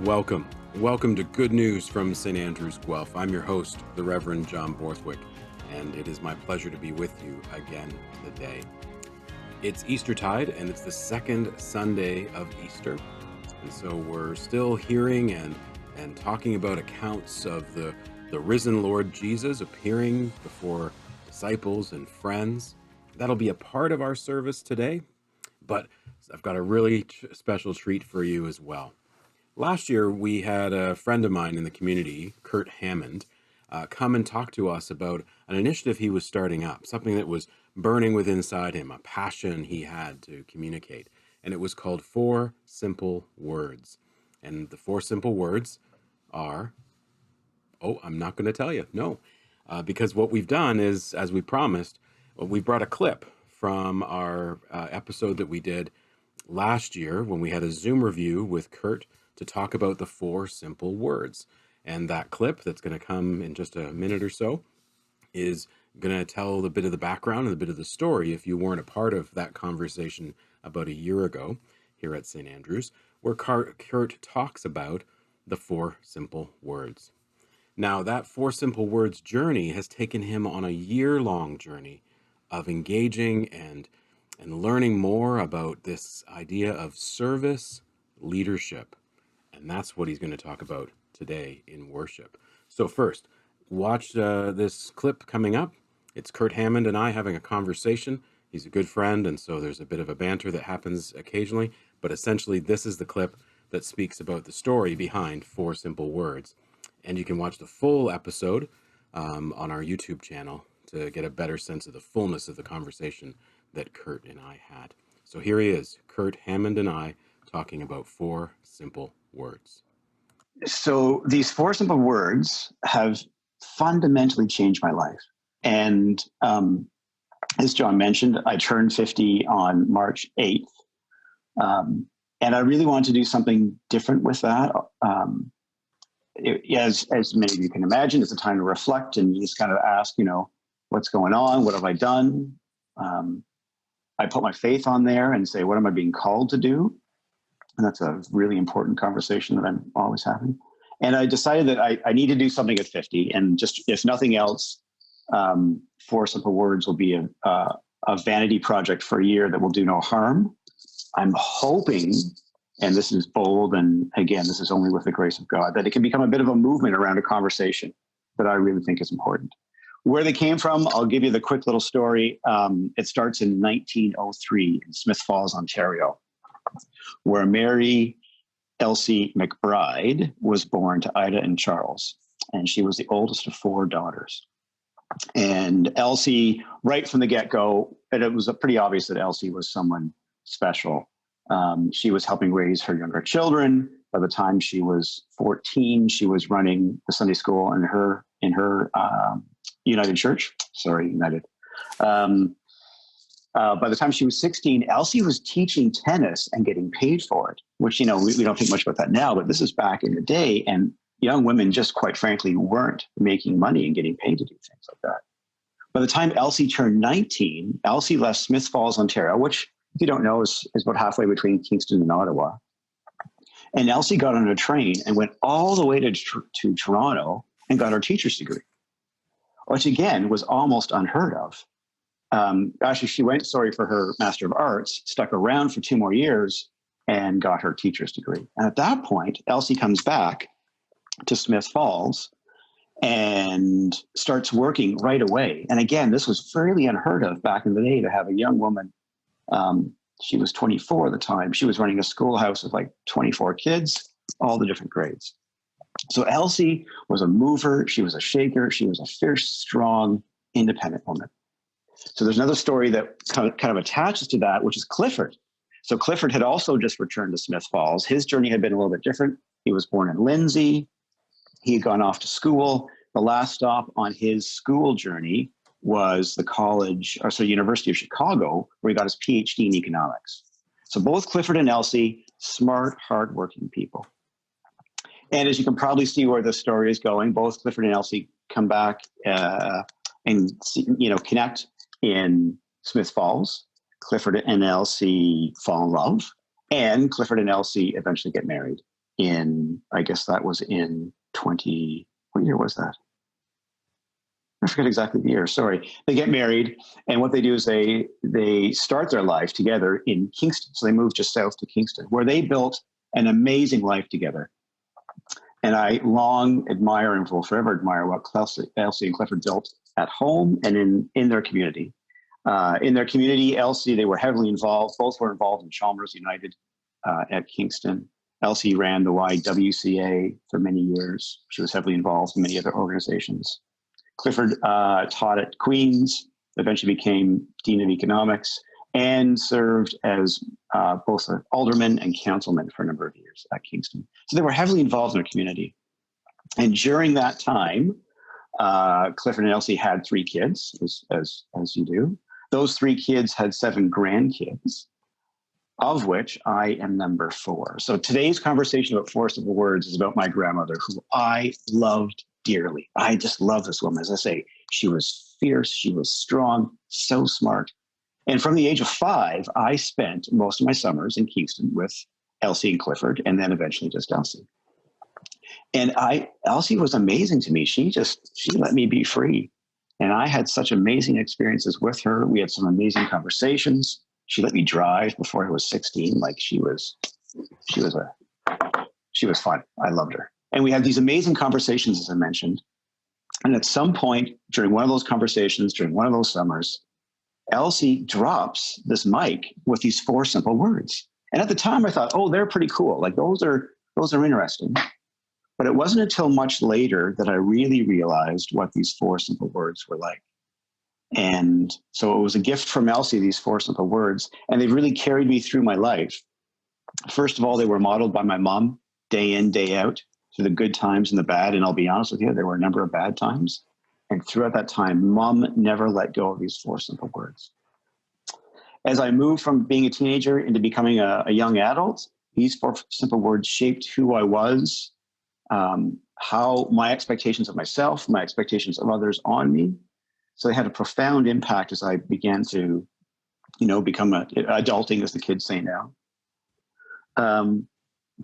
Welcome. Welcome to Good News from St. Andrews, Guelph. I'm your host, the Reverend John Borthwick, and it is my pleasure to be with you again today. It's Eastertide, and it's the second Sunday of Easter. And so we're still hearing and talking about accounts of the risen Lord Jesus appearing before disciples and friends. That'll be a part of our service today, but I've got a really special treat for you as well. Last year, we had a friend of mine in the community, Curt Hammond, come and talk to us about an initiative he was starting up, something that was burning within inside him, a passion he had to communicate. And it was called 4 Simple Words. And the 4 simple words are, I'm not going to tell you, no. Because what we've done is, as we promised, we brought a clip from our episode that we did last year when we had a Zoom review with Curt to talk about the 4 simple words. And that clip that's going to come in just a minute or so is going to tell a bit of the background and a bit of the story if you weren't a part of that conversation about a year ago here at St. Andrews, where Curt talks about the 4 simple words. Now, that 4 simple words journey has taken him on a year-long journey of engaging and learning more about this idea of service leadership. And that's what he's going to talk about today in worship. So first, watch this clip coming up. It's Curt Hammond and I having a conversation. He's a good friend, and so there's a bit of a banter that happens occasionally. But essentially, this is the clip that speaks about the story behind 4 simple words. And you can watch the full episode on our YouTube channel to get a better sense of the fullness of the conversation that Curt and I had. So here he is, Curt Hammond and I, talking about 4 simple words. So these 4 simple words have fundamentally changed my life. And as John mentioned, I turned 50 on March 8th. And I really wanted to do something different with that. As many of you can imagine, it's a time to reflect and you just kind of ask, what's going on? What have I done? I put my faith on there and say, what am I being called to do? And that's a really important conversation that I'm always having. And I decided that I need to do something at 50. And just, if nothing else, 4 simple words will be a vanity project for a year that will do no harm. I'm hoping, and this is bold, and again, this is only with the grace of God, that it can become a bit of a movement around a conversation that I really think is important. Where they came from, I'll give you the quick little story. It starts in 1903 in Smith Falls, Ontario, where Mary Elsie McBride was born to Ida and Charles, and she was the oldest of 4 daughters. And Elsie, right from the get-go, it was pretty obvious that Elsie was someone special. She was helping raise her younger children. By the time she was 14, she was running the Sunday school in her United Church. Sorry, United. By the time she was 16, Elsie was teaching tennis and getting paid for it, which, we don't think much about that now, but this is back in the day. And young women just quite frankly weren't making money and getting paid to do things like that. By the time Elsie turned 19, Elsie left Smith Falls, Ontario, which, if you don't know, is about halfway between Kingston and Ottawa. And Elsie got on a train and went all the way to Toronto and got her teacher's degree, which again was almost unheard of. Actually, she went, for her Master of Arts, stuck around for 2 more years and got her teacher's degree. And at that point, Elsie comes back to Smith Falls and starts working right away. And again, this was fairly unheard of back in the day to have a young woman. She was 24 at the time. She was running a schoolhouse with like 24 kids, all the different grades. So Elsie was a mover. She was a shaker. She was a fierce, strong, independent woman. So there's another story that kind of attaches to that, which is Clifford. So Clifford had also just returned to Smith Falls. His journey had been a little bit different. He was born in Lindsay. He had gone off to school. The last stop on his school journey was the University of Chicago, where he got his PhD in economics. So both Clifford and Elsie, smart, hardworking people. And as you can probably see where the story is going, both Clifford and Elsie come back and connect in Smith Falls. Clifford and Elsie fall in love, and Clifford and Elsie eventually get married. I guess that was in what year was that? I forget exactly the year. Sorry. They get married, and what they do is they start their life together in Kingston. So they moved just south to Kingston, where they built an amazing life together. And I long admire and will forever admire what Elsie and Clifford built at home and in their community. In their community, Elsie, they were heavily involved. Both were involved in Chalmers United at Kingston. Elsie ran the YWCA for many years. She was heavily involved in many other organizations. Clifford taught at Queen's, eventually became Dean of Economics, and served as both an alderman and councilman for a number of years at Kingston. So they were heavily involved in their community. And during that time, Clifford and Elsie had 3 kids, as you do. Those 3 kids had 7 grandkids, of which I am number 4. So today's conversation about 4 simple words is about my grandmother, who I loved dearly. I just love this woman. As I say, she was fierce, she was strong, so smart. And from the age of 5, I spent most of my summers in Kingston with Elsie and Clifford, and then eventually just Elsie. And Elsie was amazing to me. She let me be free. And I had such amazing experiences with her. We had some amazing conversations. She let me drive before I was 16. Like she was fun. I loved her. And we had these amazing conversations, as I mentioned. And at some point during one of those conversations, during one of those summers, Elsie drops this mic with these 4 simple words. And at the time I thought, oh, they're pretty cool. Like those are interesting. But it wasn't until much later that I really realized what these 4 simple words were like. And so it was a gift from Elsie, these 4 simple words, and they've really carried me through my life. First of all, they were modeled by my mom day in, day out, through the good times and the bad. And I'll be honest with you, there were a number of bad times. And throughout that time, Mom never let go of these 4 simple words. As I moved from being a teenager into becoming a young adult, these 4 simple words shaped who I was, how my expectations of myself, my expectations of others on me. So they had a profound impact as I began to, become adulting, as the kids say now.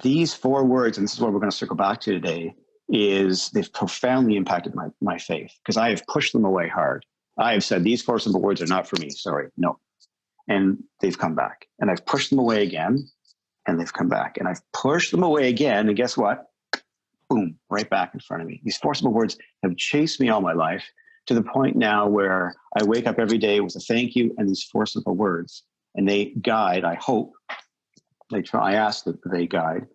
These 4 words, and this is what we're going to circle back to today, they've profoundly impacted my faith, because I have pushed them away hard. I have said, these 4 simple words are not for me. Sorry, no. And they've come back. And I've pushed them away again, and they've come back. And I've pushed them away again, and guess what? Boom, right back in front of me. These 4 simple words have chased me all my life, to the point now where I wake up every day with a thank you and these 4 simple words. And they guide, I hope, I ask that they guide,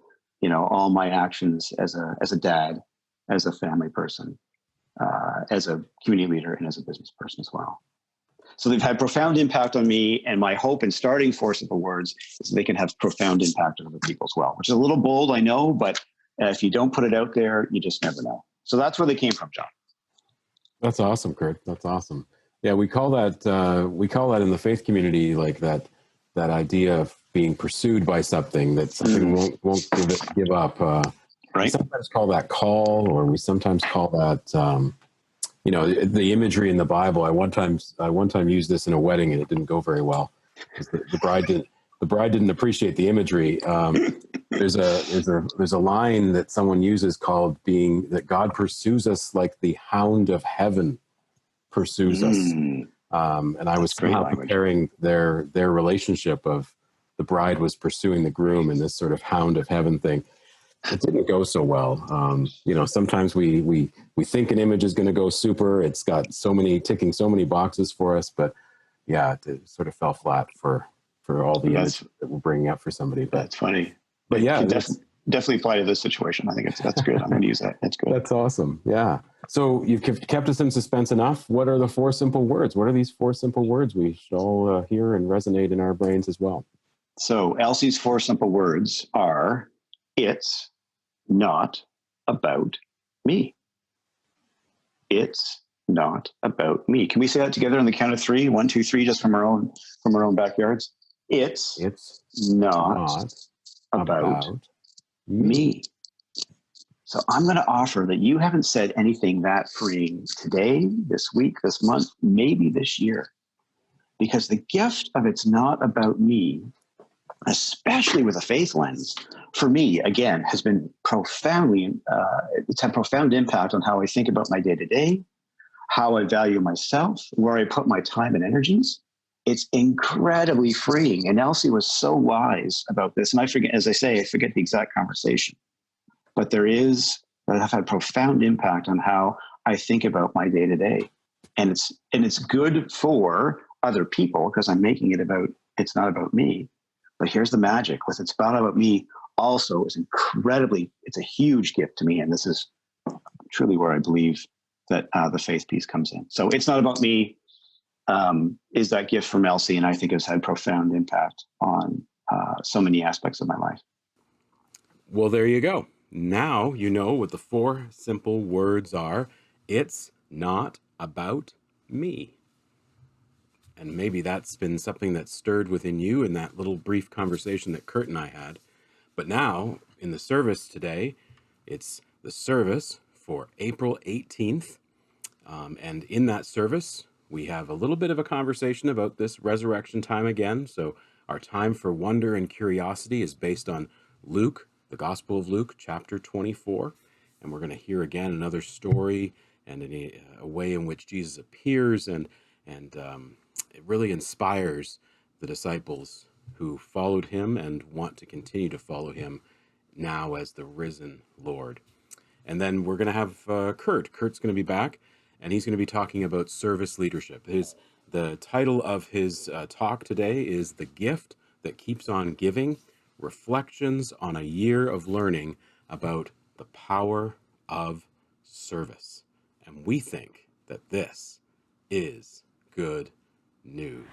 all my actions as a dad, as a family person, as a community leader, and as a business person as well. So they've had profound impact on me, and my hope in starting 4 simple words is that they can have profound impact on other people as well, which is a little bold, I know, but if you don't put it out there, you just never know. So that's where they came from, John. That's awesome, Curt. That's awesome. Yeah, we call that in the faith community, like that idea of being pursued by something, that something won't give up. Right. We sometimes call that call, or we sometimes call that the imagery in the Bible. I one time used this in a wedding, and it didn't go very well, because the bride didn't appreciate the imagery. There's a line that someone uses called that God pursues us like the hound of heaven pursues us. And I was somehow comparing their relationship of the bride was pursuing the groom and this sort of hound of heaven thing. It didn't go so well. Sometimes we think an image is going to go super. It's got ticking so many boxes for us, but yeah, it sort of fell flat for all the images that we're bringing up for somebody. But that's funny. But yeah, definitely apply to this situation. I think that's good. I'm going to use that. That's good. That's awesome. Yeah. So you've kept us in suspense enough. What are the 4 simple words? What are these 4 simple words we should all hear and resonate in our brains as well? So Elsie's 4 simple words are: it's not about me. It's not about me. Can we say that together on the count of 3? 1, 2, 3, just from our own backyards. It's not about me. So I'm going to offer that you haven't said anything that freeing today, this week, this month, maybe this year, because the gift of it's not about me especially with a faith lens, for me, again, has been profoundly, it's had profound impact on how I think about my day to day, how I value myself, where I put my time and energies. It's incredibly freeing. And Elsie was so wise about this. And I forget, as I say, I forget the exact conversation, but that have had profound impact on how I think about my day to day. And it's good for other people because I'm making it about, it's not about me. But here's the magic with it's not about me also is it's a huge gift to me. And this is truly where I believe that the faith piece comes in. So it's not about me is that gift from Elsie, and I think has had profound impact on so many aspects of my life. Well, there you go. Now you know what the 4 simple words are. It's not about me. And maybe that's been something that stirred within you in that little brief conversation that Curt and I had. But now, in the service today, it's the service for April 18th. And in that service, we have a little bit of a conversation about this resurrection time again. So our time for wonder and curiosity is based on Luke, the Gospel of Luke, chapter 24. And we're going to hear again another story and a way in which Jesus appears and it really inspires the disciples who followed him and want to continue to follow him now as the risen Lord. And then we're going to have Curt. Curt's going to be back, and he's going to be talking about service leadership. The title of his talk today is The Gift That Keeps on Giving, Reflections on a Year of Learning About the Power of Service. And we think that this is good news.